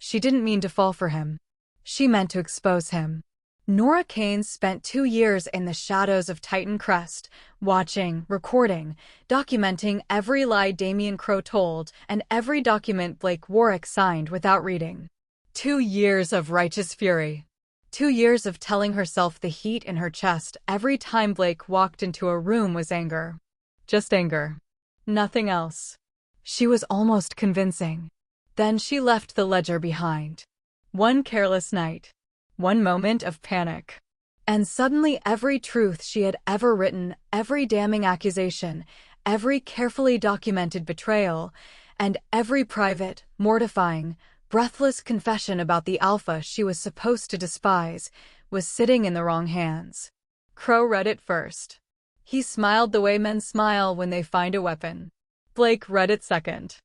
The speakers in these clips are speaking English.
She didn't mean to fall for him. She meant to expose him. Nora Kane spent 2 years in the shadows of Titan Crest, watching, recording, documenting every lie Damien Crowe told and every document Blake Warwick signed without reading. 2 years of righteous fury. 2 years of telling herself the heat in her chest every time Blake walked into a room was anger. Just anger. Nothing else. She was almost convincing. Then she left the ledger behind. One careless night. One moment of panic. And suddenly every truth she had ever written, every damning accusation, every carefully documented betrayal, and every private, mortifying, breathless confession about the alpha she was supposed to despise, was sitting in the wrong hands. Crowe read it first. He smiled the way men smile when they find a weapon. Blake read it second.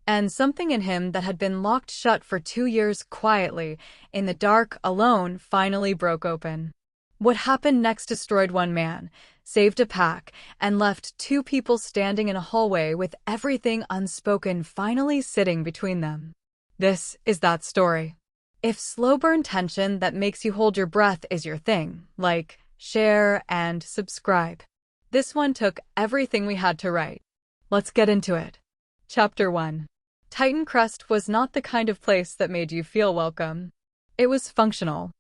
And something in him that had been locked shut for 2 years quietly, in the dark, alone, finally broke open. What happened next destroyed one man, saved a pack, and left 2 people standing in a hallway with everything unspoken finally sitting between them. This is that story. If slow burn tension that makes you hold your breath is your thing, like, share, and subscribe. This one took everything we had to write. Let's get into it. Chapter 1. Titan Crest was not the kind of place that made you feel welcome. It was functional.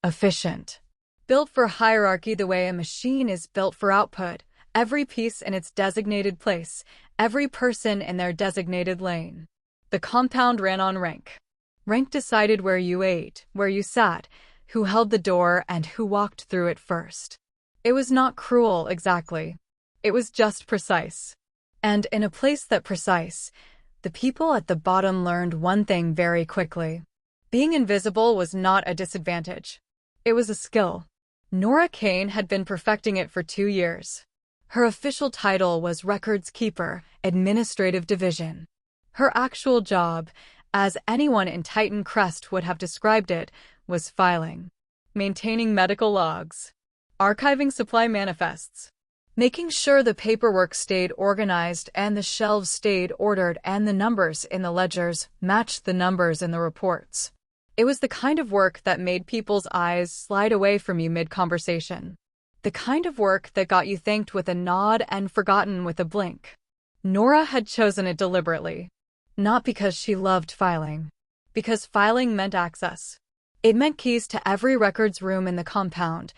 Efficient. Built for hierarchy the way a machine is built for output, every piece in its designated place, every person in their designated lane. The compound ran on rank. Rank decided where you ate, where you sat, who held the door, and who walked through it first. It was not cruel, exactly. It was just precise. And in a place that precise, the people at the bottom learned one thing very quickly. Being invisible was not a disadvantage. It was a skill. Nora Kane had been perfecting it for 2 years. Her official title was Records Keeper, Administrative Division. Her actual job, as anyone in Titan Crest would have described it, was filing, maintaining medical logs, archiving supply manifests, making sure the paperwork stayed organized and the shelves stayed ordered and the numbers in the ledgers matched the numbers in the reports. It was the kind of work that made people's eyes slide away from you mid-conversation. The kind of work that got you thanked with a nod and forgotten with a blink. Nora had chosen it deliberately. Not because she loved filing. Because filing meant access. It meant keys to every records room in the compound,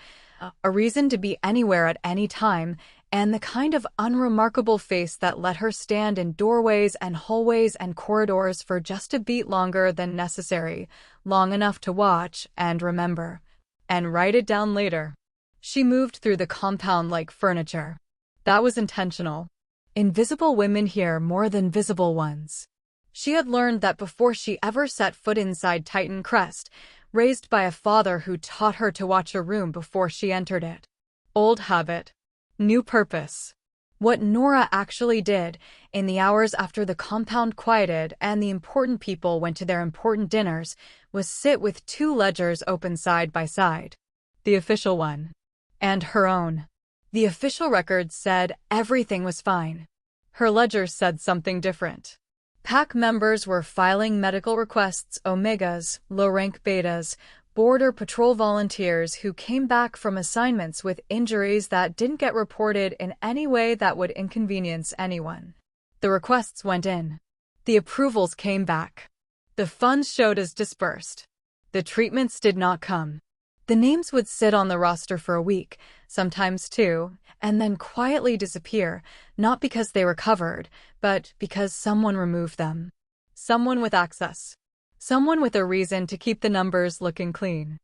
a reason to be anywhere at any time, and the kind of unremarkable face that let her stand in doorways and hallways and corridors for just a beat longer than necessary, long enough to watch and remember, and write it down later. She moved through the compound like furniture. That was intentional. Invisible women here more than visible ones. She had learned that before she ever set foot inside Titan Crest, raised by a father who taught her to watch a room before she entered it. Old habit. New purpose. What Nora actually did, in the hours after the compound quieted and the important people went to their important dinners, was sit with 2 ledgers open side by side. The official one. And her own. The official record said everything was fine. Her ledger said something different. Pack members were filing medical requests, omegas, low-rank betas, border patrol volunteers who came back from assignments with injuries that didn't get reported in any way that would inconvenience anyone. The requests went in. The approvals came back. The funds showed as disbursed. The treatments did not come. The names would sit on the roster for a week, sometimes 2, and then quietly disappear, not because they were covered, but because someone removed them. Someone with access. Someone with a reason to keep the numbers looking clean.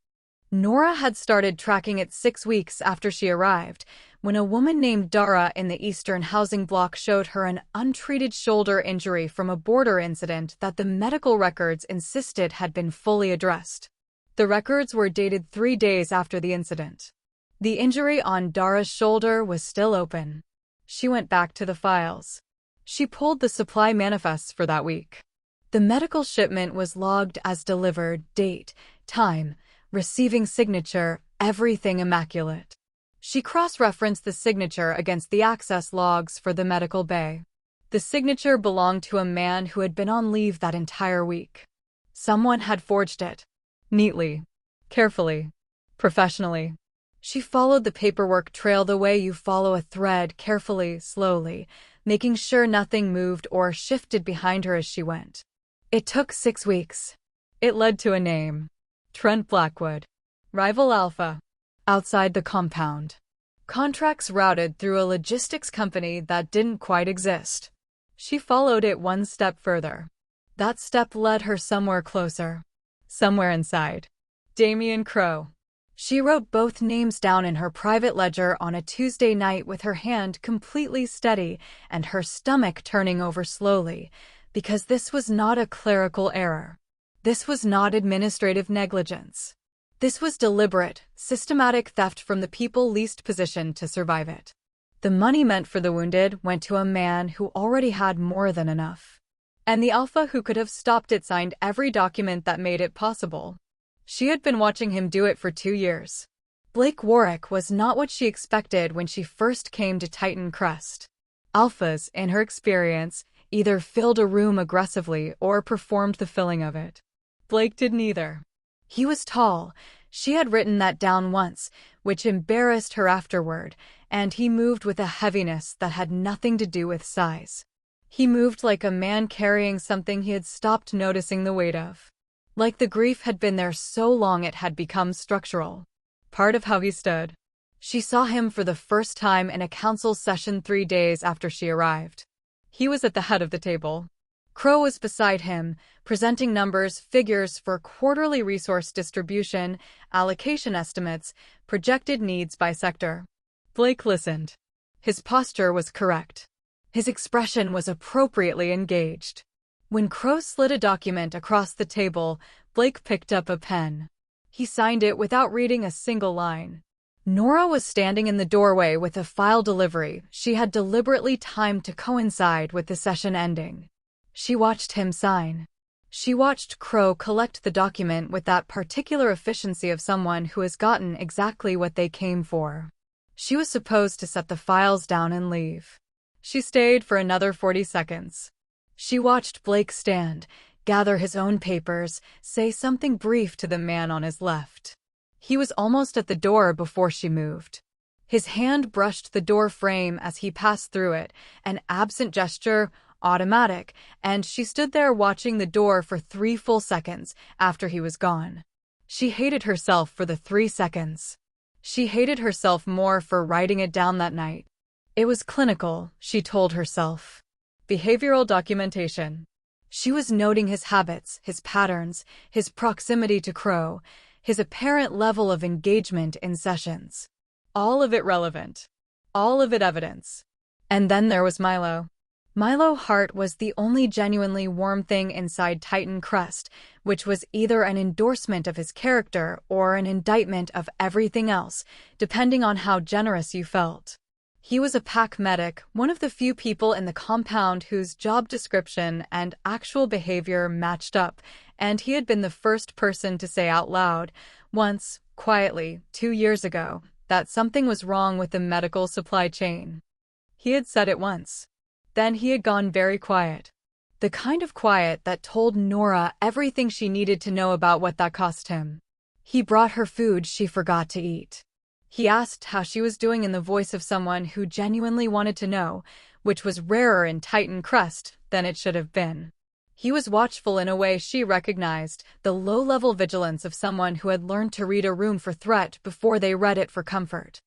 Nora had started tracking it 6 weeks after she arrived, when a woman named Dara in the Eastern Housing Block showed her an untreated shoulder injury from a border incident that the medical records insisted had been fully addressed. The records were dated 3 days after the incident. The injury on Dara's shoulder was still open. She went back to the files. She pulled the supply manifests for that week. The medical shipment was logged as delivered, date, time, receiving signature, everything immaculate. She cross-referenced the signature against the access logs for the medical bay. The signature belonged to a man who had been on leave that entire week. Someone had forged it. Neatly. Carefully. Professionally. She followed the paperwork trail the way you follow a thread, carefully, slowly, making sure nothing moved or shifted behind her as she went. It took 6 weeks. It led to a name. Trent Blackwood. Rival Alpha. Outside the compound. Contracts routed through a logistics company that didn't quite exist. She followed it one step further. That step led her somewhere closer. Somewhere inside. Damian Crowe. She wrote both names down in her private ledger on a Tuesday night with her hand completely steady and her stomach turning over slowly, because this was not a clerical error. This was not administrative negligence. This was deliberate, systematic theft from the people least positioned to survive it. The money meant for the wounded went to a man who already had more than enough. And the Alpha who could have stopped it signed every document that made it possible. She had been watching him do it for 2 years. Blake Warwick was not what she expected when she first came to Titan Crest. Alphas, in her experience, either filled a room aggressively or performed the filling of it. Blake did neither. He was tall. She had written that down once, which embarrassed her afterward, and he moved with a heaviness that had nothing to do with size. He moved like a man carrying something he had stopped noticing the weight of. Like the grief had been there so long it had become structural. Part of how he stood. She saw him for the first time in a council session 3 days after she arrived. He was at the head of the table. Crowe was beside him, presenting numbers, figures for quarterly resource distribution, allocation estimates, projected needs by sector. Blake listened. His posture was correct. His expression was appropriately engaged. When Crowe slid a document across the table, Blake picked up a pen. He signed it without reading a single line. Nora was standing in the doorway with a file delivery she had deliberately timed to coincide with the session ending. She watched him sign. She watched Crowe collect the document with that particular efficiency of someone who has gotten exactly what they came for. She was supposed to set the files down and leave. She stayed for another 40 seconds. She watched Blake stand, gather his own papers, say something brief to the man on his left. He was almost at the door before she moved. His hand brushed the door frame as he passed through it, an absent gesture, automatic, and she stood there watching the door for 3 full seconds after he was gone. She hated herself for the 3 seconds. She hated herself more for writing it down that night. It was clinical, she told herself. Behavioral documentation. She was noting his habits, his patterns, his proximity to Crowe, his apparent level of engagement in sessions. All of it relevant. All of it evidence. And then there was Milo. Milo Hart was the only genuinely warm thing inside Titan Crest, which was either an endorsement of his character or an indictment of everything else, depending on how generous you felt. He was a pack medic, one of the few people in the compound whose job description and actual behavior matched up, and he had been the first person to say out loud, once, quietly, 2 years ago, that something was wrong with the medical supply chain. He had said it once. Then he had gone very quiet. The kind of quiet that told Nora everything she needed to know about what that cost him. He brought her food she forgot to eat. He asked how she was doing in the voice of someone who genuinely wanted to know, which was rarer in Titan Crest than it should have been. He was watchful in a way she recognized, the low-level vigilance of someone who had learned to read a room for threat before they read it for comfort.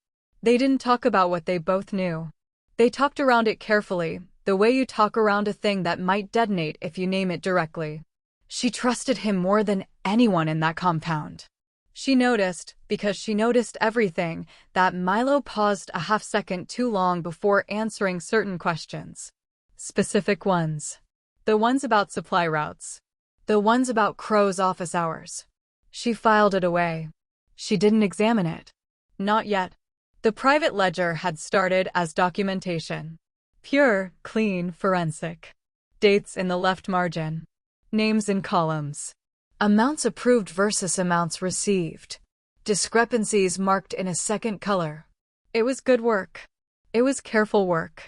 They didn't talk about what they both knew. They talked around it carefully, the way you talk around a thing that might detonate if you name it directly. She trusted him more than anyone in that compound. She noticed, because she noticed everything, that Milo paused a half-second too long before answering certain questions. Specific ones. The ones about supply routes. The ones about Crowe's office hours. She filed it away. She didn't examine it. Not yet. The private ledger had started as documentation. Pure, clean, forensic. Dates in the left margin. Names in columns. Amounts approved versus amounts received. Discrepancies marked in a second color. It was good work. It was careful work.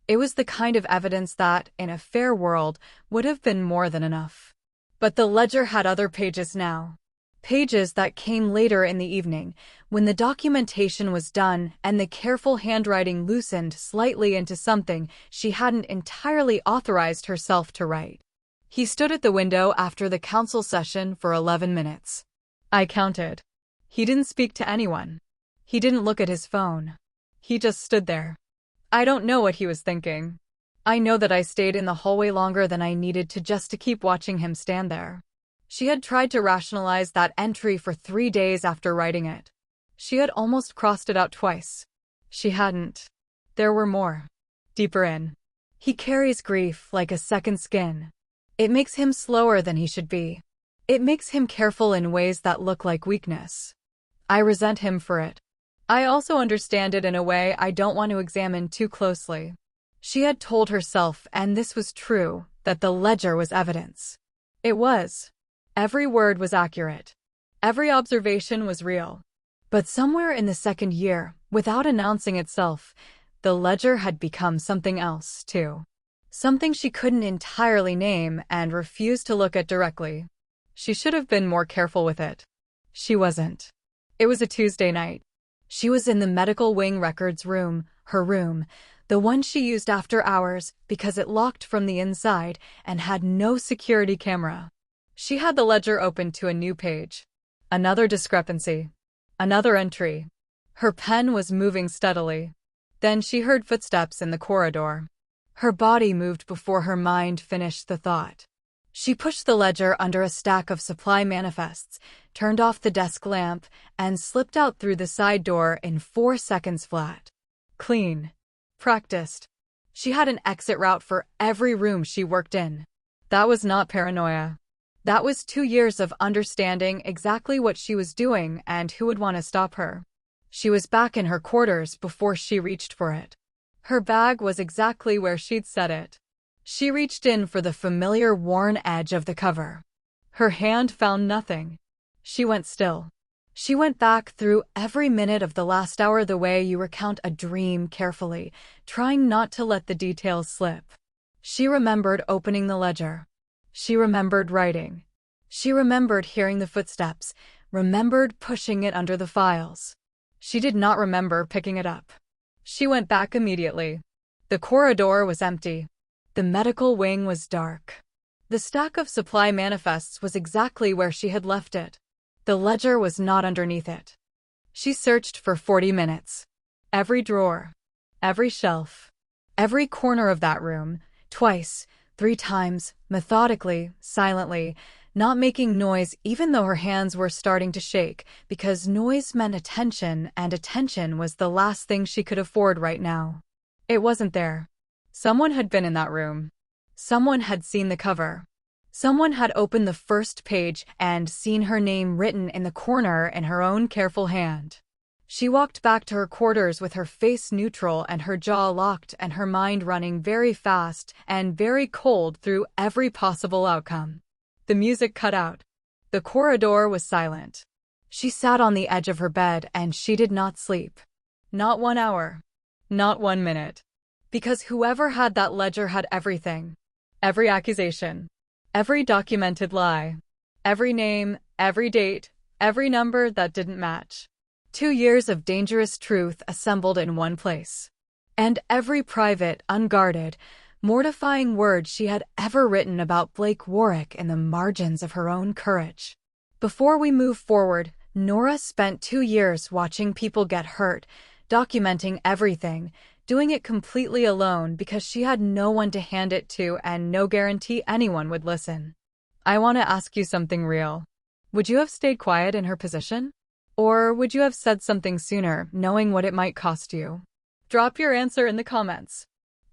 It was the kind of evidence that, in a fair world, would have been more than enough. But the ledger had other pages now. Pages that came later in the evening, when the documentation was done and the careful handwriting loosened slightly into something she hadn't entirely authorized herself to write. He stood at the window after the council session for 11 minutes. I counted. He didn't speak to anyone. He didn't look at his phone. He just stood there. I don't know what he was thinking. I know that I stayed in the hallway longer than I needed to just to keep watching him stand there. She had tried to rationalize that entry for 3 days after writing it. She had almost crossed it out twice. She hadn't. There were more. Deeper in. He carries grief like a second skin. It makes him slower than he should be. It makes him careful in ways that look like weakness. I resent him for it. I also understand it in a way I don't want to examine too closely. She had told herself, and this was true, that the ledger was evidence. It was. Every word was accurate. Every observation was real. But somewhere in the second year, without announcing itself, the ledger had become something else, too. Something she couldn't entirely name and refused to look at directly. She should have been more careful with it. She wasn't. It was a Tuesday night. She was in the medical wing records room, her room, the one she used after hours because it locked from the inside and had no security camera. She had the ledger open to a new page. Another discrepancy. Another entry. Her pen was moving steadily. Then she heard footsteps in the corridor. Her body moved before her mind finished the thought. She pushed the ledger under a stack of supply manifests, turned off the desk lamp, and slipped out through the side door in 4 seconds flat. Clean. Practiced. She had an exit route for every room she worked in. That was not paranoia. That was 2 years of understanding exactly what she was doing and who would want to stop her. She was back in her quarters before she reached for it. Her bag was exactly where she'd set it. She reached in for the familiar worn edge of the cover. Her hand found nothing. She went still. She went back through every minute of the last hour the way you recount a dream carefully, trying not to let the details slip. She remembered opening the ledger. She remembered writing. She remembered hearing the footsteps, remembered pushing it under the files. She did not remember picking it up. She went back immediately. The corridor was empty. The medical wing was dark. The stack of supply manifests was exactly where she had left it. The ledger was not underneath it. She searched for 40 minutes. Every drawer. Every shelf. Every corner of that room. Twice, 3 times, methodically, silently, not making noise even though her hands were starting to shake, because noise meant attention, and attention was the last thing she could afford right now. It wasn't there. Someone had been in that room. Someone had seen the cover. Someone had opened the first page and seen her name written in the corner in her own careful hand. She walked back to her quarters with her face neutral and her jaw locked and her mind running very fast and very cold through every possible outcome. The music cut out. The corridor was silent. She sat on the edge of her bed and she did not sleep. Not 1 hour. Not 1 minute. Because whoever had that ledger had everything. Every accusation. Every documented lie. Every name, every date, every number that didn't match. 2 years of dangerous truth assembled in one place. And every private, unguarded, mortifying word she had ever written about Blake Warwick in the margins of her own courage. Before we move forward, Nora spent 2 years watching people get hurt, documenting everything, doing it completely alone because she had no one to hand it to and no guarantee anyone would listen. I want to ask you something real. Would you have stayed quiet in her position? Or would you have said something sooner, knowing what it might cost you? Drop your answer in the comments.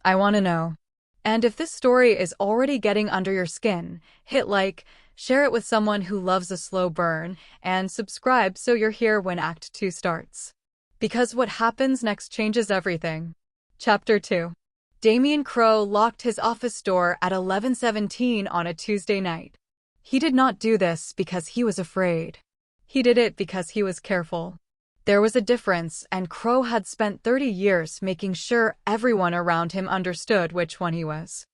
I want to know. And if this story is already getting under your skin, hit like, share it with someone who loves a slow burn, and subscribe so you're here when Act 2 starts. Because what happens next changes everything. Chapter 2. Damien Crowe locked his office door at 11:17 on a Tuesday night. He did not do this because he was afraid. He did it because he was careful. There was a difference, and Crowe had spent 30 years making sure everyone around him understood which one he was.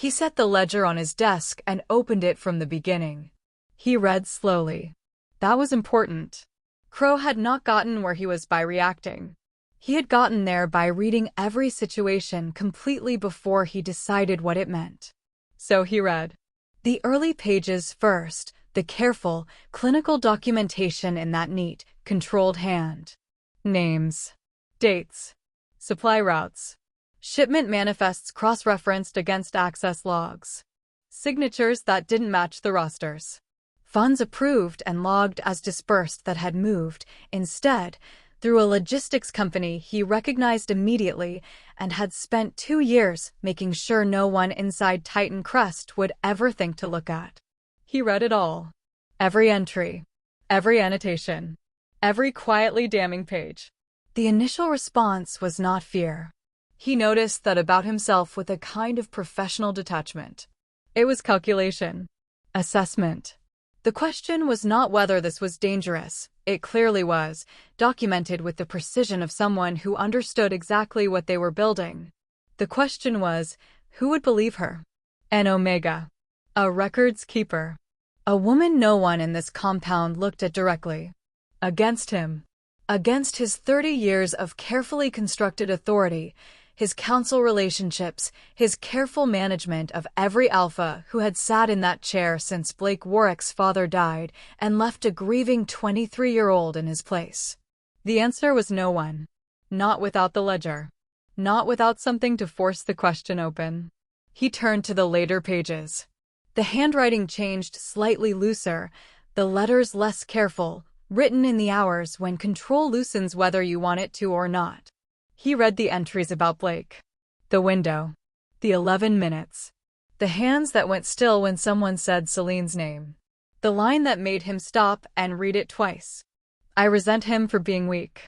He set the ledger on his desk and opened it from the beginning. He read slowly. That was important. Crow had not gotten where he was by reacting. He had gotten there by reading every situation completely before he decided what it meant. So he read the early pages first, the careful, clinical documentation in that neat, controlled hand. Names, dates, supply routes, shipment manifests cross-referenced against access logs, signatures that didn't match the rosters, funds approved and logged as dispersed that had moved, instead, through a logistics company he recognized immediately and had spent 2 years making sure no one inside Titan Crest would ever think to look at. He read it all. Every entry, every annotation, every quietly damning page. The initial response was not fear. He noticed that about himself with a kind of professional detachment. It was calculation. Assessment. The question was not whether this was dangerous. It clearly was, documented with the precision of someone who understood exactly what they were building. The question was, who would believe her? An Omega. A records keeper. A woman no one in this compound looked at directly. Against him. Against his 30 years of carefully constructed authority, his counsel relationships, his careful management of every alpha who had sat in that chair since Blake Warwick's father died and left a grieving 23-year-old in his place. The answer was no one. Not without the ledger. Not without something to force the question open. He turned to the later pages. The handwriting changed slightly looser, the letters less careful, written in the hours when control loosens whether you want it to or not. He read the entries about Blake. The window. The 11 minutes. The hands that went still when someone said Celine's name. The line that made him stop and read it twice. I resent him for being weak.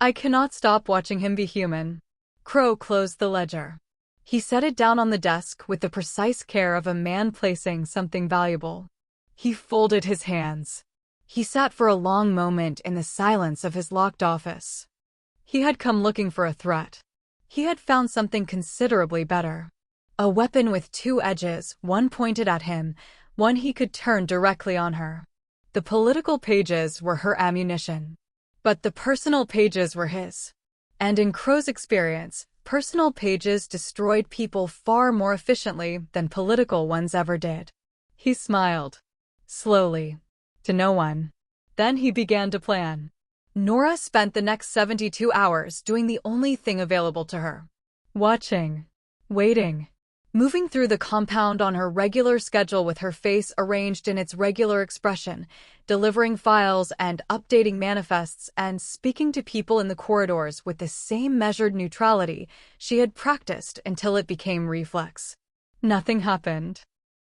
I cannot stop watching him be human. Crow closed the ledger. He set it down on the desk with the precise care of a man placing something valuable. He folded his hands. He sat for a long moment in the silence of his locked office. He had come looking for a threat. He had found something considerably better. A weapon with 2 edges, one pointed at him, one he could turn directly on her. The political pages were her ammunition. But the personal pages were his. And in Crow's experience, personal pages destroyed people far more efficiently than political ones ever did. He smiled. Slowly. To no one. Then he began to plan. Nora spent the next 72 hours doing the only thing available to her. Watching. Waiting. Moving through the compound on her regular schedule with her face arranged in its regular expression, delivering files and updating manifests and speaking to people in the corridors with the same measured neutrality she had practiced until it became reflex. Nothing happened.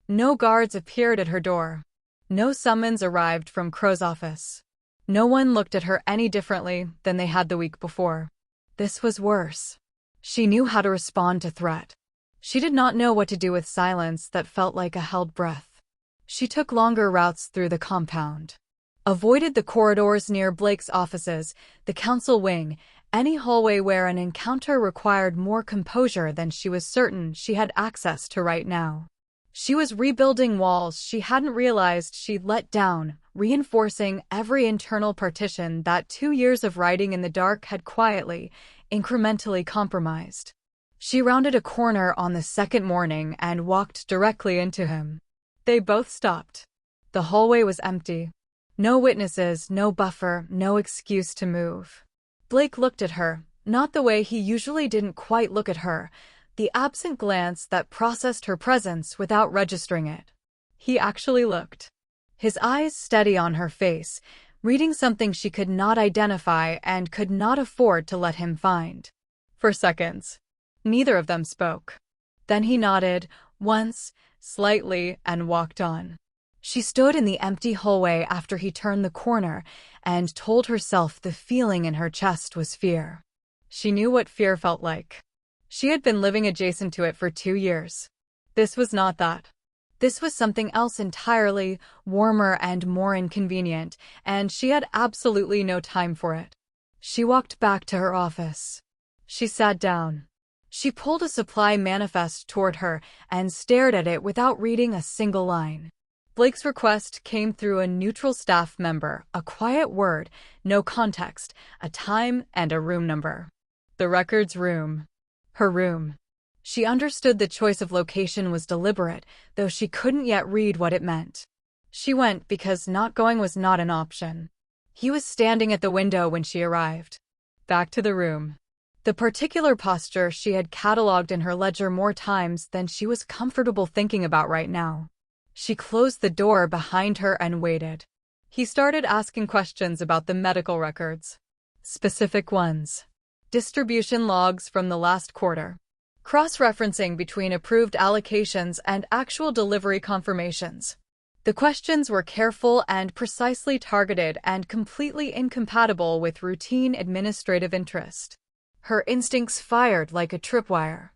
No guards appeared at her door. No summons arrived from Crow's office. No one looked at her any differently than they had the week before. This was worse. She knew how to respond to threat. She did not know what to do with silence that felt like a held breath. She took longer routes through the compound. Avoided the corridors near Blake's offices, the council wing, any hallway where an encounter required more composure than she was certain she had access to right now. She was rebuilding walls she hadn't realized she'd let down, reinforcing every internal partition that 2 years of writing in the dark had quietly, incrementally compromised. She rounded a corner on the second morning and walked directly into him. They both stopped. The hallway was empty. No witnesses, no buffer, no excuse to move. Blake looked at her, not the way he usually didn't quite look at her, the absent glance that processed her presence without registering it. He actually looked. His eyes steady on her face, reading something she could not identify and could not afford to let him find. For seconds, neither of them spoke. Then he nodded, once, slightly, and walked on. She stood in the empty hallway after he turned the corner and told herself the feeling in her chest was fear. She knew what fear felt like. She had been living adjacent to it for 2 years. This was not that. This was something else entirely, warmer and more inconvenient, and she had absolutely no time for it. She walked back to her office. She sat down. She pulled a supply manifest toward her and stared at it without reading a single line. Blake's request came through a neutral staff member, a quiet word, no context, a time and a room number. The record's room. Her room. She understood the choice of location was deliberate, though she couldn't yet read what it meant. She went because not going was not an option. He was standing at the window when she arrived. Back to the room. The particular posture she had catalogued in her ledger more times than she was comfortable thinking about right now. She closed the door behind her and waited. He started asking questions about the medical records. Specific ones. Distribution logs from the last quarter. Cross-referencing between approved allocations and actual delivery confirmations. The questions were careful and precisely targeted and completely incompatible with routine administrative interest. Her instincts fired like a tripwire.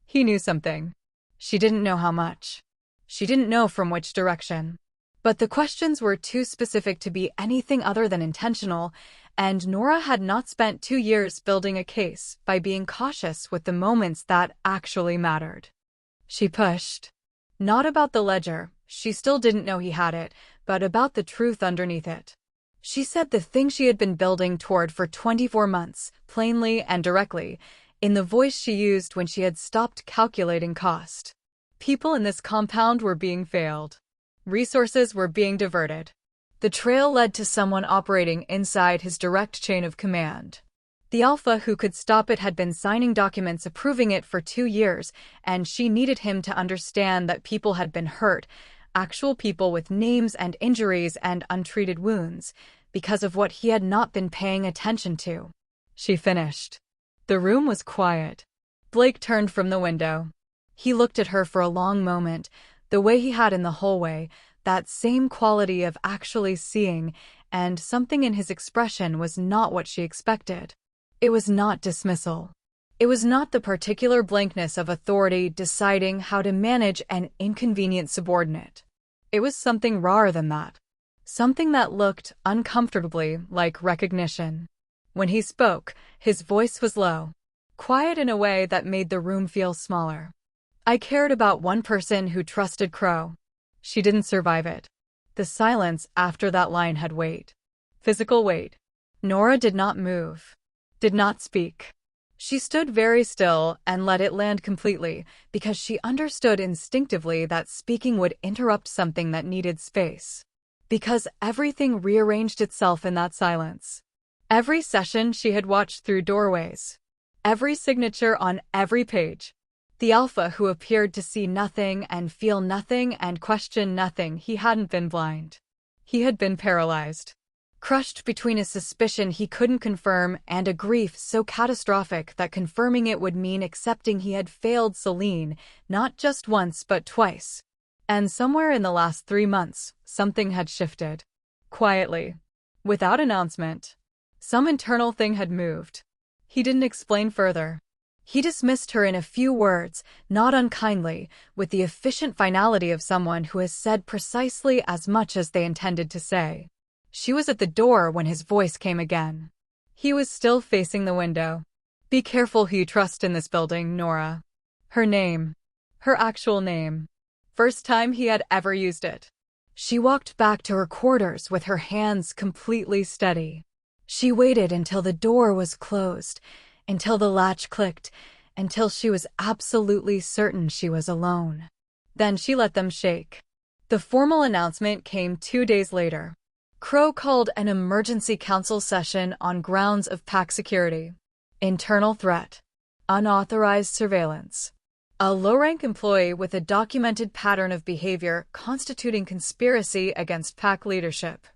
He knew something. She didn't know how much. She didn't know from which direction. But the questions were too specific to be anything other than intentional, and Nora had not spent 2 years building a case by being cautious with the moments that actually mattered. She pushed. Not about the ledger, she still didn't know he had it, but about the truth underneath it. She said the thing she had been building toward for 24 months, plainly and directly, in the voice she used when she had stopped calculating cost. People in this compound were being failed. Resources were being diverted. The trail led to someone operating inside his direct chain of command. The alpha who could stop it had been signing documents approving it for 2 years, and she needed him to understand that people had been hurt, actual people with names and injuries and untreated wounds, because of what he had not been paying attention to. She finished. The room was quiet. Blake turned from the window. He looked at her for a long moment, the way he had in the hallway, that same quality of actually seeing, and something in his expression was not what she expected. It was not dismissal. It was not the particular blankness of authority deciding how to manage an inconvenient subordinate. It was something rawer than that. Something that looked uncomfortably like recognition. When he spoke, his voice was low, quiet in a way that made the room feel smaller. I cared about one person who trusted Crow. She didn't survive it. The silence after that line had weight. Physical weight. Nora did not move. Did not speak. She stood very still and let it land completely, because she understood instinctively that speaking would interrupt something that needed space. Because everything rearranged itself in that silence. Every session she had watched through doorways. Every signature on every page. The alpha who appeared to see nothing and feel nothing and question nothing. He hadn't been blind. He had been paralyzed. Crushed between a suspicion he couldn't confirm and a grief so catastrophic that confirming it would mean accepting he had failed Celine, not just once but twice. And somewhere in the last 3 months, something had shifted. Quietly. Without announcement. Some internal thing had moved. He didn't explain further. He dismissed her in a few words, not unkindly, with the efficient finality of someone who has said precisely as much as they intended to say. She was at the door when his voice came again. He was still facing the window. Be careful who you trust in this building, Nora. Her name. Her actual name. First time he had ever used it. She walked back to her quarters with her hands completely steady. She waited until the door was closed, until the latch clicked, until she was absolutely certain she was alone. Then she let them shake. The formal announcement came 2 days later. Crow called an emergency council session on grounds of pack security. Internal threat. Unauthorized surveillance. A low-rank employee with a documented pattern of behavior constituting conspiracy against pack leadership.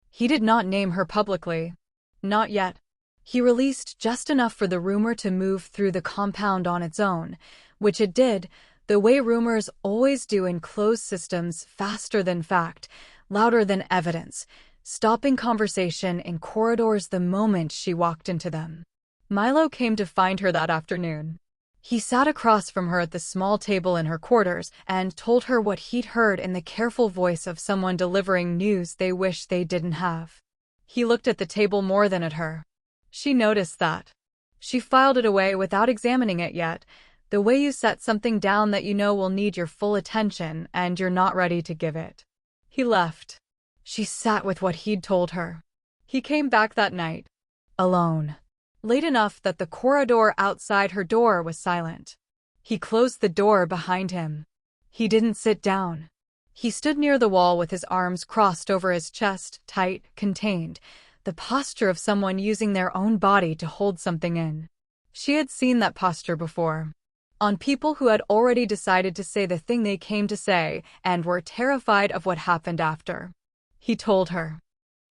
He did not name her publicly. Not yet. He released just enough for the rumor to move through the compound on its own, which it did, the way rumors always do in closed systems, faster than fact, louder than evidence, stopping conversation in corridors the moment she walked into them. Milo came to find her that afternoon. He sat across from her at the small table in her quarters and told her what he'd heard in the careful voice of someone delivering news they wish they didn't have. He looked at the table more than at her. She noticed that. She filed it away without examining it yet, The way you set something down that you know will need your full attention and you're not ready to give it. He left. She sat with what he'd told her. He came back that night. Alone. Late enough that the corridor outside her door was silent. He closed the door behind him. He didn't sit down. He stood near the wall with his arms crossed over his chest, tight, contained, the posture of someone using their own body to hold something in. She had seen that posture before. On people who had already decided to say the thing they came to say and were terrified of what happened after. He told her.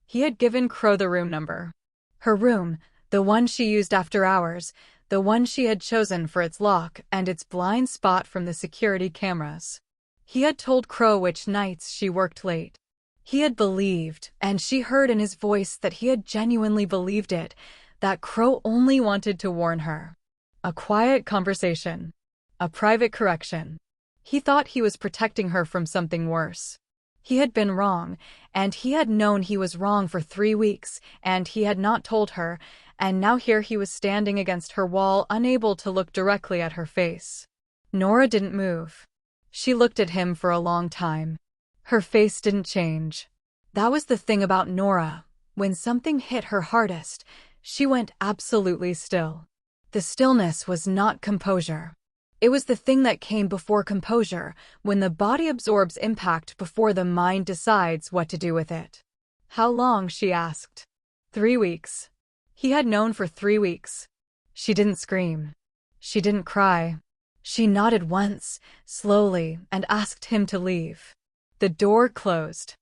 He had given Crow the room number. Her room, the one she used after hours, the one she had chosen for its lock and its blind spot from the security cameras. He had told Crow which nights she worked late. He had believed, and she heard in his voice that he had genuinely believed it, that Crow only wanted to warn her. A quiet conversation. A private correction. He thought he was protecting her from something worse. He had been wrong, and he had known he was wrong for 3 weeks, and he had not told her, and now here he was standing against her wall, unable to look directly at her face. Nora didn't move. She looked at him for a long time. Her face didn't change. That was the thing about Nora. When something hit her hardest, she went absolutely still. The stillness was not composure. It was the thing that came before composure, when the body absorbs impact before the mind decides what to do with it. How long, she asked. 3 weeks. He had known for 3 weeks. She didn't scream. She didn't cry. She nodded once, slowly, and asked him to leave. The door closed.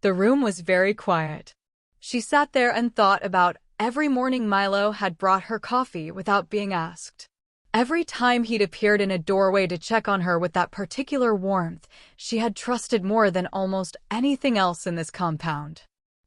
The room was very quiet. She sat there and thought about every morning Milo had brought her coffee without being asked. Every time he'd appeared in a doorway to check on her with that particular warmth she had trusted more than almost anything else in this compound.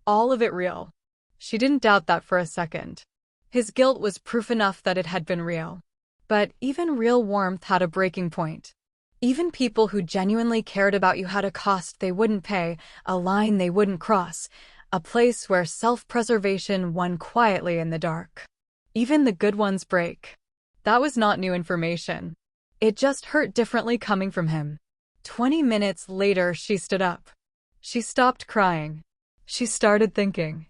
All of it real. She didn't doubt that for a second. His guilt was proof enough that it had been real. But even real warmth had a breaking point. Even people who genuinely cared about you had a cost they wouldn't pay, a line they wouldn't cross, a place where self-preservation won quietly in the dark. Even the good ones break. That was not new information. It just hurt differently coming from him. 20 minutes later, she stood up. She stopped crying. She started thinking.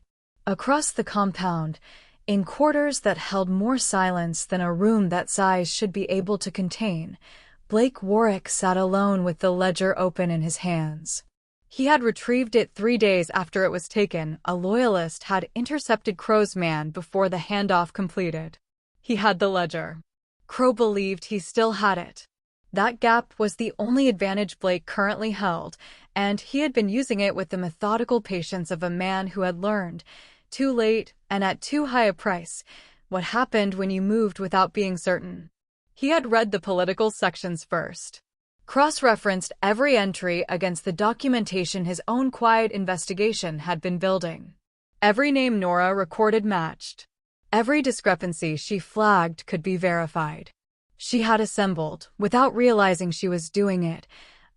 Across the compound, in quarters that held more silence than a room that size should be able to contain, Blake Warwick sat alone with the ledger open in his hands. He had retrieved it 3 days after it was taken. A loyalist had intercepted Crow's man before the handoff completed. He had the ledger. Crow believed he still had it. That gap was the only advantage Blake currently held, and he had been using it with the methodical patience of a man who had learned, too late and at too high a price, what happened when you moved without being certain. He had read the political sections first. Cross-referenced every entry against the documentation his own quiet investigation had been building. Every name Nora recorded matched. Every discrepancy she flagged could be verified. She had assembled, without realizing she was doing it,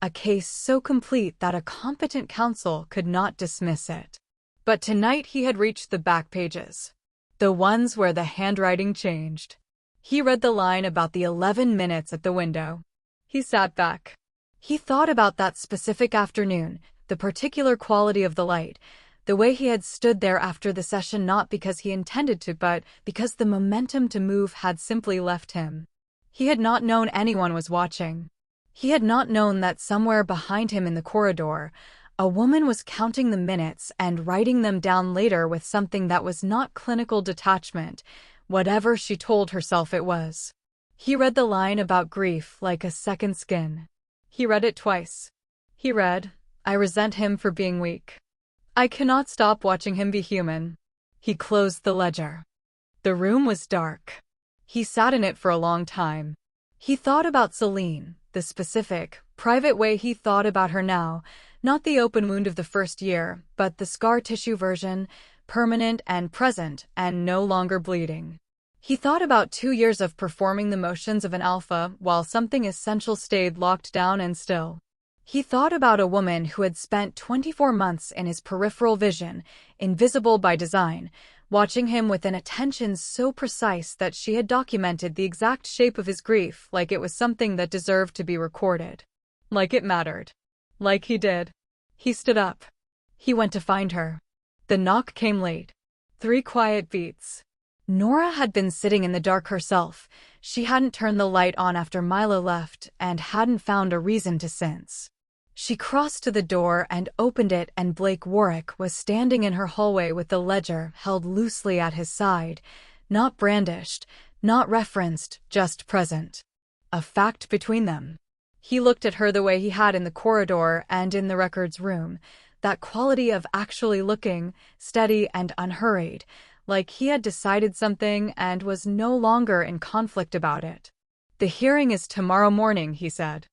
a case so complete that a competent counsel could not dismiss it. But tonight he had reached the back pages. The ones where the handwriting changed. He read the line about the 11 minutes at the window. He sat back. He thought about that specific afternoon, the particular quality of the light, the way he had stood there after the session, not because he intended to, but because the momentum to move had simply left him. He had not known anyone was watching. He had not known that somewhere behind him in the corridor, a woman was counting the minutes and writing them down later with something that was not clinical detachment, whatever she told herself it was. He read the line about grief like a second skin. He read it twice. He read, "I resent him for being weak. I cannot stop watching him be human." He closed the ledger. The room was dark. He sat in it for a long time. He thought about Celine, the specific, private way he thought about her now, not the open wound of the first year, but the scar tissue version, permanent and present and no longer bleeding. He thought about 2 years of performing the motions of an alpha while something essential stayed locked down and still. He thought about a woman who had spent 24 months in his peripheral vision, invisible by design, watching him with an attention so precise that she had documented the exact shape of his grief like it was something that deserved to be recorded. Like it mattered. Like he did. He stood up. He went to find her. The knock came late. 3 quiet beats. Nora had been sitting in the dark herself. She hadn't turned the light on after Milo left and hadn't found a reason to since. She crossed to the door and opened it, and Blake Warwick was standing in her hallway with the ledger held loosely at his side, not brandished, not referenced, just present. A fact between them. He looked at her the way he had in the corridor and in the records room, that quality of actually looking, steady and unhurried, like he had decided something and was no longer in conflict about it. "The hearing is tomorrow morning," he said.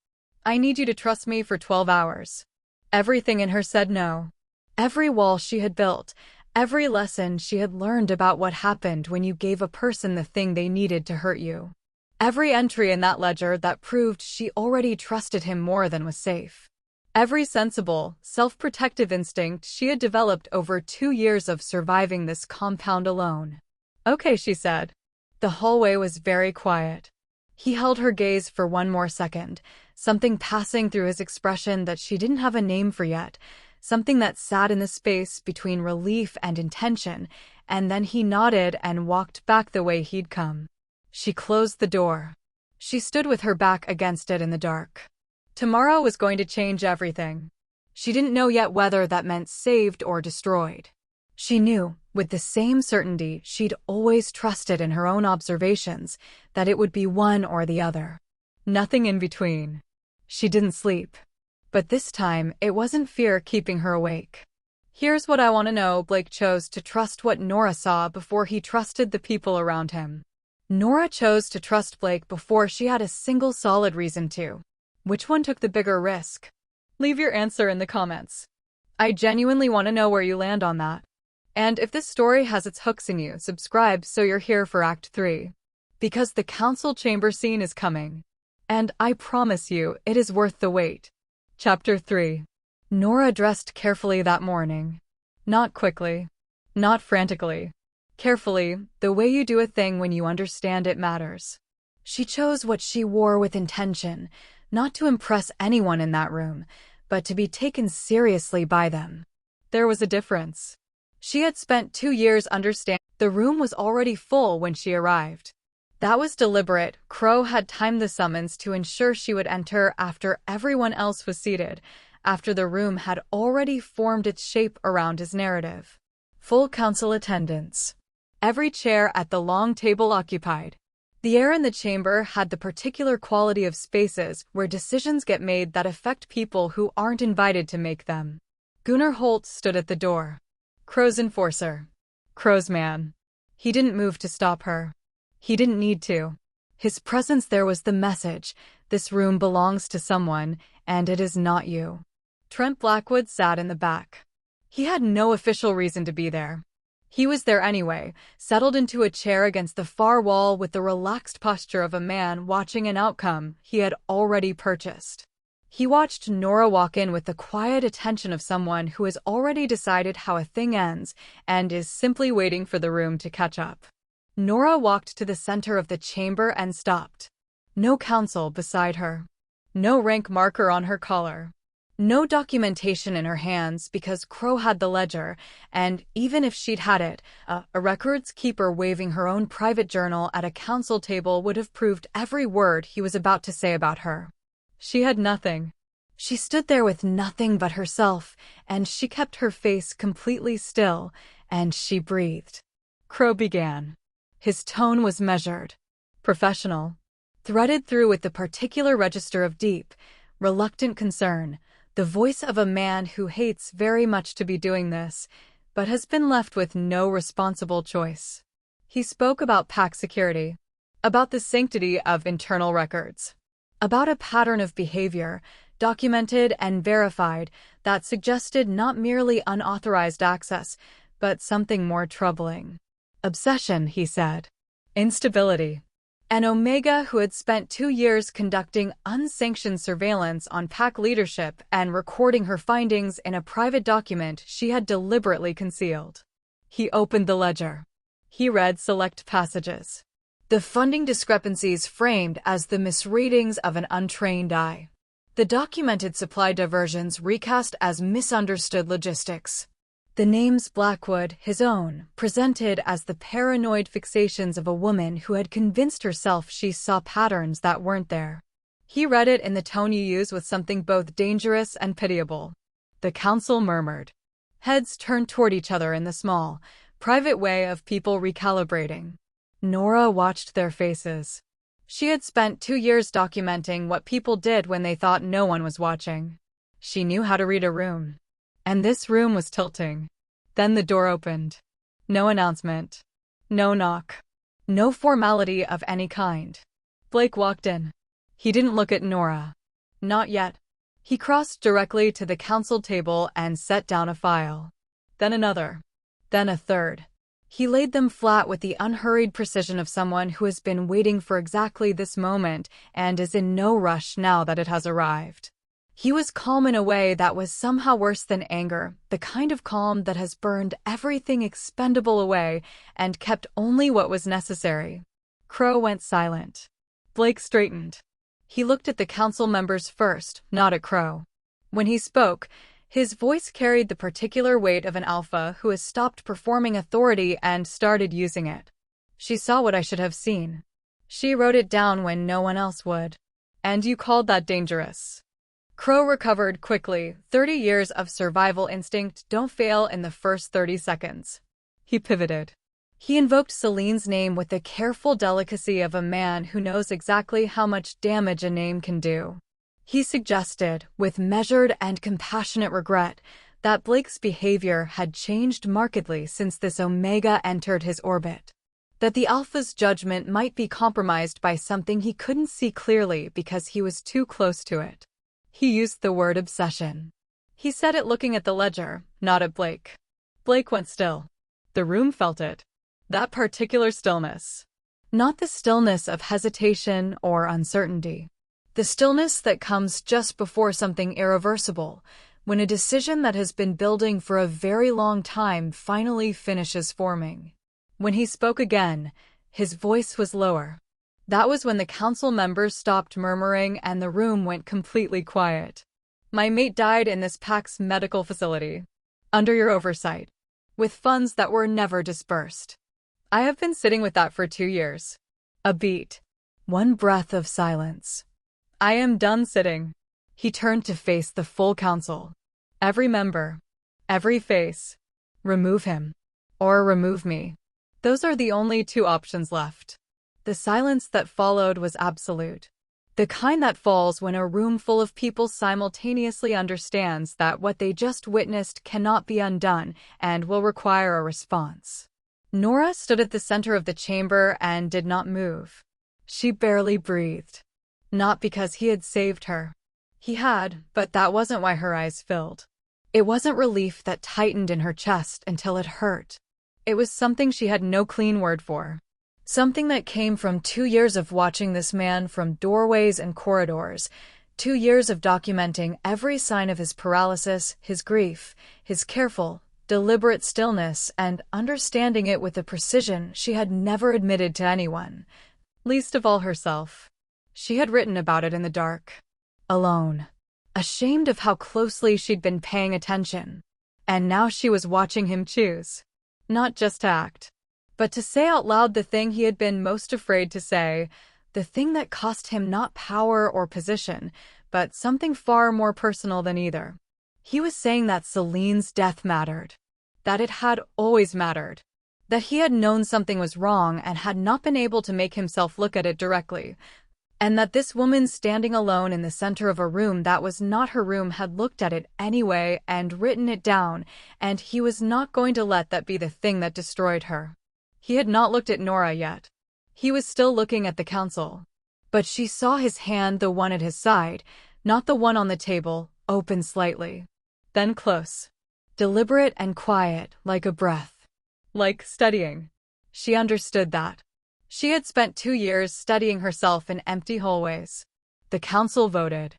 "I need you to trust me for 12 hours. Everything in her said no. Every wall she had built, every lesson she had learned about what happened when you gave a person the thing they needed to hurt you. Every entry in that ledger that proved she already trusted him more than was safe. Every sensible, self-protective instinct she had developed over 2 years of surviving this compound alone." "Okay," she said. The hallway was very quiet. He held her gaze for one more second, something passing through his expression that she didn't have a name for yet, something that sat in the space between relief and intention, and then he nodded and walked back the way he'd come. She closed the door. She stood with her back against it in the dark. Tomorrow was going to change everything. She didn't know yet whether that meant saved or destroyed. She knew, with the same certainty she'd always trusted in her own observations, that it would be one or the other. Nothing in between. She didn't sleep. But this time, it wasn't fear keeping her awake. "Here's what I want to know." Blake chose to trust what Nora saw before he trusted the people around him. Nora chose to trust Blake before she had a single solid reason to. Which one took the bigger risk? Leave your answer in the comments. I genuinely want to know where you land on that. And if this story has its hooks in you, subscribe so you're here for Act 3. Because the council chamber scene is coming. And I promise you, it is worth the wait. Chapter 3. Nora dressed carefully that morning. Not quickly. Not frantically. Carefully, the way you do a thing when you understand it matters. She chose what she wore with intention, not to impress anyone in that room, but to be taken seriously by them. There was a difference. She had spent 2 years understanding. The room was already full when she arrived. That was deliberate. Crow had timed the summons to ensure she would enter after everyone else was seated, after the room had already formed its shape around his narrative. Full council attendance. Every chair at the long table occupied. The air in the chamber had the particular quality of spaces where decisions get made that affect people who aren't invited to make them. Gunnar Holt stood at the door. Crow's enforcer. Crow's man. He didn't move to stop her. He didn't need to. His presence there was the message: this room belongs to someone, and it is not you. Trent Blackwood sat in the back. He had no official reason to be there. He was there anyway, settled into a chair against the far wall with the relaxed posture of a man watching an outcome he had already purchased. He watched Nora walk in with the quiet attention of someone who has already decided how a thing ends and is simply waiting for the room to catch up. Nora walked to the center of the chamber and stopped. No council beside her. No rank marker on her collar. No documentation in her hands because Crow had the ledger, and even if she'd had it, a records keeper waving her own private journal at a council table would have proved every word he was about to say about her. She had nothing. She stood there with nothing but herself, and she kept her face completely still, and she breathed. Crow began. His tone was measured, professional, threaded through with the particular register of deep, reluctant concern. The voice of a man who hates very much to be doing this, but has been left with no responsible choice. He spoke about pack security, about the sanctity of internal records, about a pattern of behavior, documented and verified, that suggested not merely unauthorized access, but something more troubling. Obsession, he said. Instability. An Omega who had spent 2 years conducting unsanctioned surveillance on PAC leadership and recording her findings in a private document she had deliberately concealed. He opened the ledger. He read select passages. The funding discrepancies framed as the misreadings of an untrained eye. The documented supply diversions recast as misunderstood logistics. The names Blackwood, his own, presented as the paranoid fixations of a woman who had convinced herself she saw patterns that weren't there. He read it in the tone you use with something both dangerous and pitiable. The council murmured. Heads turned toward each other in the small, private way of people recalibrating. Nora watched their faces. She had spent 2 years documenting what people did when they thought no one was watching. She knew how to read a room. And this room was tilting. Then the door opened. No announcement. No knock. No formality of any kind. Blake walked in. He didn't look at Nora. Not yet. He crossed directly to the council table and set down a file. Then another. Then a third. He laid them flat with the unhurried precision of someone who has been waiting for exactly this moment and is in no rush now that it has arrived. He was calm in a way that was somehow worse than anger, the kind of calm that has burned everything expendable away and kept only what was necessary. Crow went silent. Blake straightened. He looked at the council members first, not at Crow. When he spoke, his voice carried the particular weight of an alpha who has stopped performing authority and started using it. She saw what I should have seen. She wrote it down when no one else would. And you called that dangerous. Crow recovered quickly. 30 years of survival instinct don't fail in the first 30 seconds. He pivoted. He invoked Celine's name with the careful delicacy of a man who knows exactly how much damage a name can do. He suggested, with measured and compassionate regret, that Blake's behavior had changed markedly since this Omega entered his orbit. That the Alpha's judgment might be compromised by something he couldn't see clearly because he was too close to it. He used the word obsession. He said it looking at the ledger, not at Blake. Blake went still. The room felt it. That particular stillness. Not the stillness of hesitation or uncertainty. The stillness that comes just before something irreversible, when a decision that has been building for a very long time finally finishes forming. When he spoke again, his voice was lower. That was when the council members stopped murmuring and the room went completely quiet. My mate died in this PAC's medical facility. Under your oversight. With funds that were never dispersed. I have been sitting with that for 2 years. A beat. One breath of silence. I am done sitting. He turned to face the full council. Every member. Every face. Remove him. Or remove me. Those are the only 2 options left. The silence that followed was absolute. The kind that falls when a room full of people simultaneously understands that what they just witnessed cannot be undone and will require a response. Nora stood at the center of the chamber and did not move. She barely breathed. Not because he had saved her. He had, but that wasn't why her eyes filled. It wasn't relief that tightened in her chest until it hurt. It was something she had no clean word for. Something that came from 2 years of watching this man from doorways and corridors, 2 years of documenting every sign of his paralysis, his grief, his careful, deliberate stillness, and understanding it with a precision she had never admitted to anyone, least of all herself. She had written about it in the dark. Alone. Ashamed of how closely she'd been paying attention. And now she was watching him choose. Not just to act. But to say out loud the thing he had been most afraid to say, the thing that cost him not power or position, but something far more personal than either. He was saying that Celine's death mattered. That it had always mattered. That he had known something was wrong and had not been able to make himself look at it directly. And that this woman standing alone in the center of a room that was not her room had looked at it anyway and written it down, and he was not going to let that be the thing that destroyed her. He had not looked at Nora yet. He was still looking at the council. But she saw his hand, the one at his side, not the one on the table, open slightly. Then close. Deliberate and quiet, like a breath. Like studying. She understood that. She had spent 2 years studying herself in empty hallways. The council voted.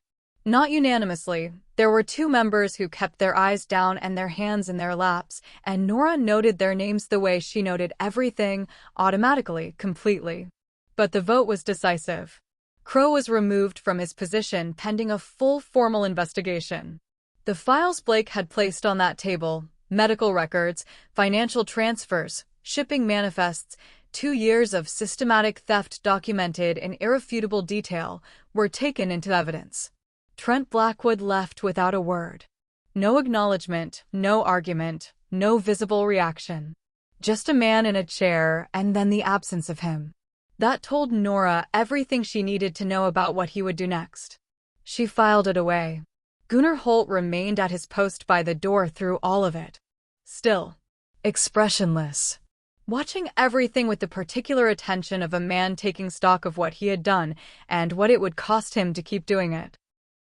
Not unanimously. There were two members who kept their eyes down and their hands in their laps, and Nora noted their names the way she noted everything, automatically, completely. But the vote was decisive. Crow was removed from his position pending a full formal investigation. The files Blake had placed on that table, medical records, financial transfers, shipping manifests, 2 years of systematic theft documented in irrefutable detail, were taken into evidence. Trent Blackwood left without a word. No acknowledgement, no argument, no visible reaction. Just a man in a chair, and then the absence of him. That told Nora everything she needed to know about what he would do next. She filed it away. Gunnar Holt remained at his post by the door through all of it. Still, expressionless. Watching everything with the particular attention of a man taking stock of what he had done and what it would cost him to keep doing it.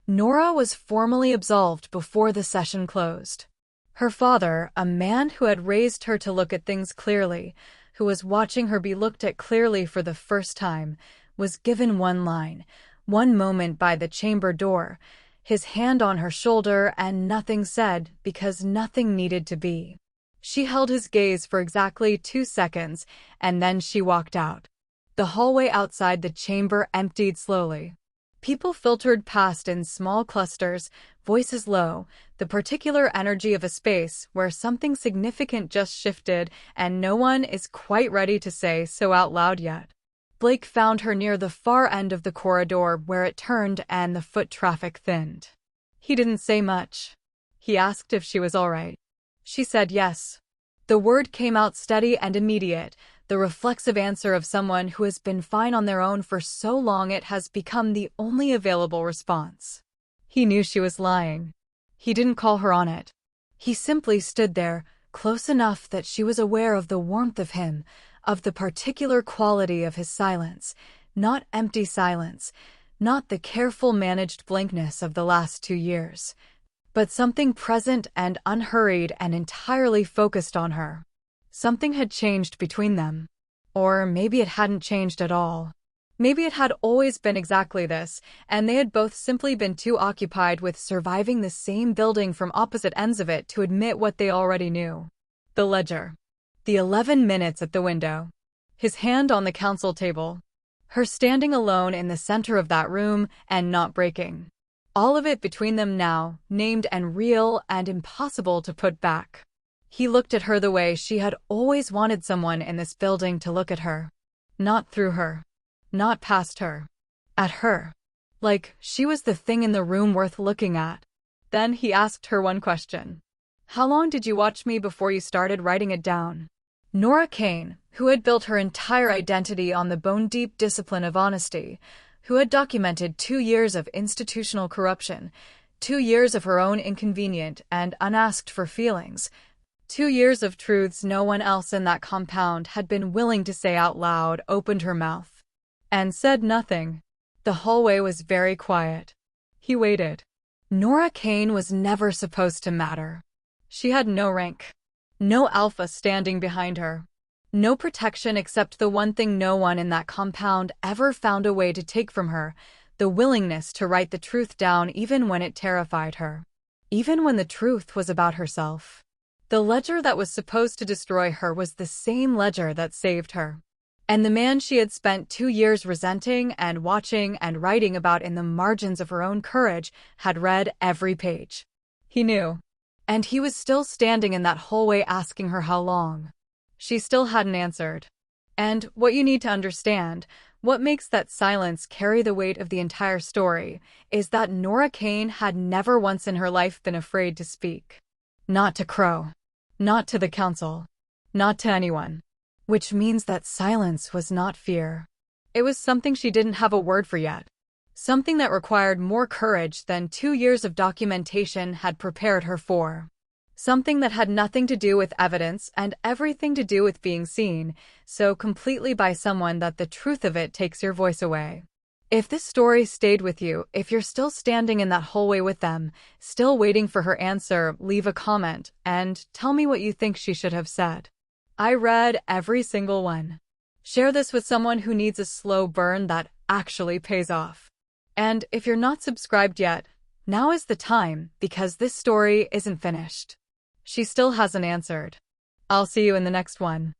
Nora was formally absolved before the session closed. Her father, a man who had raised her to look at things clearly, who was watching her be looked at clearly for the first time, was given one line, one moment by the chamber door, his hand on her shoulder, and nothing said because nothing needed to be. She held his gaze for exactly 2 seconds, and then she walked out. The hallway outside the chamber emptied slowly. People filtered past in small clusters, voices low, the particular energy of a space where something significant just shifted and no one is quite ready to say so out loud yet. Blake found her near the far end of the corridor where it turned and the foot traffic thinned. He didn't say much. He asked if she was all right. She said yes. The word came out steady and immediate, the reflexive answer of someone who has been fine on their own for so long it has become the only available response. He knew she was lying. He didn't call her on it. He simply stood there, close enough that she was aware of the warmth of him, of the particular quality of his silence, not empty silence, not the careful managed blankness of the last 2 years, but something present and unhurried and entirely focused on her. Something had changed between them. Or maybe it hadn't changed at all. Maybe it had always been exactly this, and they had both simply been too occupied with surviving the same building from opposite ends of it to admit what they already knew. The ledger. The 11 minutes at the window. His hand on the council table. Her standing alone in the center of that room and not breaking. All of it between them now, named and real and impossible to put back. He looked at her the way she had always wanted someone in this building to look at her. Not through her. Not past her. At her. Like she was the thing in the room worth looking at. Then he asked her one question. How long did you watch me before you started writing it down? Nora Kane, who had built her entire identity on the bone-deep discipline of honesty, who had documented 2 years of institutional corruption, 2 years of her own inconvenient and unasked for feelings, 2 years of truths no one else in that compound had been willing to say out loud, opened her mouth. And said nothing. The hallway was very quiet. He waited. Nora Kane was never supposed to matter. She had no rank. No alpha standing behind her. No protection except the one thing no one in that compound ever found a way to take from her, the willingness to write the truth down even when it terrified her. Even when the truth was about herself. The ledger that was supposed to destroy her was the same ledger that saved her. And the man she had spent 2 years resenting and watching and writing about in the margins of her own courage had read every page. He knew. And he was still standing in that hallway asking her how long. She still hadn't answered. And what you need to understand, what makes that silence carry the weight of the entire story, is that Nora Kane had never once in her life been afraid to speak. Not to Crow. Not to the council. Not to anyone. Which means that silence was not fear. It was something she didn't have a word for yet. Something that required more courage than 2 years of documentation had prepared her for. Something that had nothing to do with evidence and everything to do with being seen, so completely by someone that the truth of it takes your voice away. If this story stayed with you, if you're still standing in that hallway with them, still waiting for her answer, leave a comment and tell me what you think she should have said. I read every single one. Share this with someone who needs a slow burn that actually pays off. And if you're not subscribed yet, Now is the time, because this story isn't finished. She still hasn't answered. I'll see you in the next one.